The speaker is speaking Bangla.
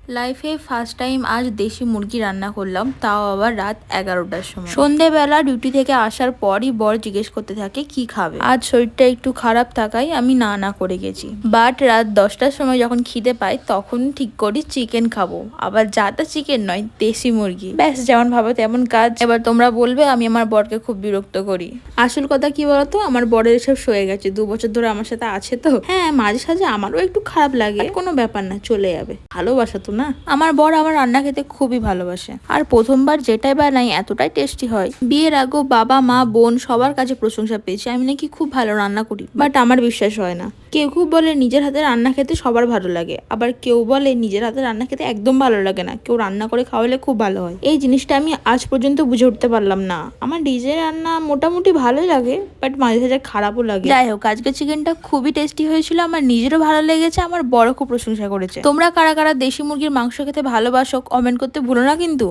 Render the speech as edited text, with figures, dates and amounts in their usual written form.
লাইফে ফার্স্ট টাইম আজ দেশি মুরগি রান্না করলাম, তাও আবার রাত 11টার সময়। সন্ধেবেলা ডিউটি থেকে আসার পরই বর জিজ্ঞেস করতে থাকে কি খাবে। আজ শরীরটা একটু খারাপ থাকায় আমি না করে গেছি। বাট রাত 10টার সময় যখন খিদে পাই তখন ঠিক করি চিকেন খাবো। আবার যাতা চিকেন নয়, দেশি মুরগি। ব্যাস, যেমন ভাবো তেমন কাজ। এবার তোমরা বলবে আমি আমার বরকে খুব বিরক্ত করি। আসল কথা কি বলতো, আমার বরের এসব সয়ে গেছে। 2 বছর ধরে আমার সাথে আছে তো। হ্যাঁ, মাঝে সাঝে আমারও একটু খারাপ লাগে, কোনো ব্যাপার না, চলে যাবে। ভালোবাসা তো না। আমার বর আমার রান্না খেতে খুবই ভালোবাসে, আর প্রথমবার যেটাই বানাই এতটাই টেস্টি হয়। বিয়ের আগেও বাবা মা বোন সবার কাছে প্রশংসা পেয়েছি আমি নাকি খুব ভালো রান্না করি, বাট আমার বিশ্বাস হয় না। কেউ কেউ বলে নিজের হাতে রান্না খেতে সবার ভালো লাগে, আবার কেউ বলে নিজের হাতে রান্না খেতে একদম ভালো লাগে না, কেউ রান্না করে খাওয়ালে খুব ভালো হয়। এই জিনিসটা আমি আজ পর্যন্ত বুঝে উঠতে পারলাম না। আমার নিজের রান্না মোটামুটি ভালোই লাগে, বাট মাঝে সাঝে খারাপও লাগে। যাই হোক, আজকে চিকেনটা খুবই টেস্টি হয়েছিল, আমার নিজেরও ভালো লেগেছে, আমার বড় খুব প্রশংসা করেছে। তোমরা কারা কারা দেশি মুরগির মাংস খেতে ভালোবাসো কমেন্ট করতে ভুলো না কিন্তু।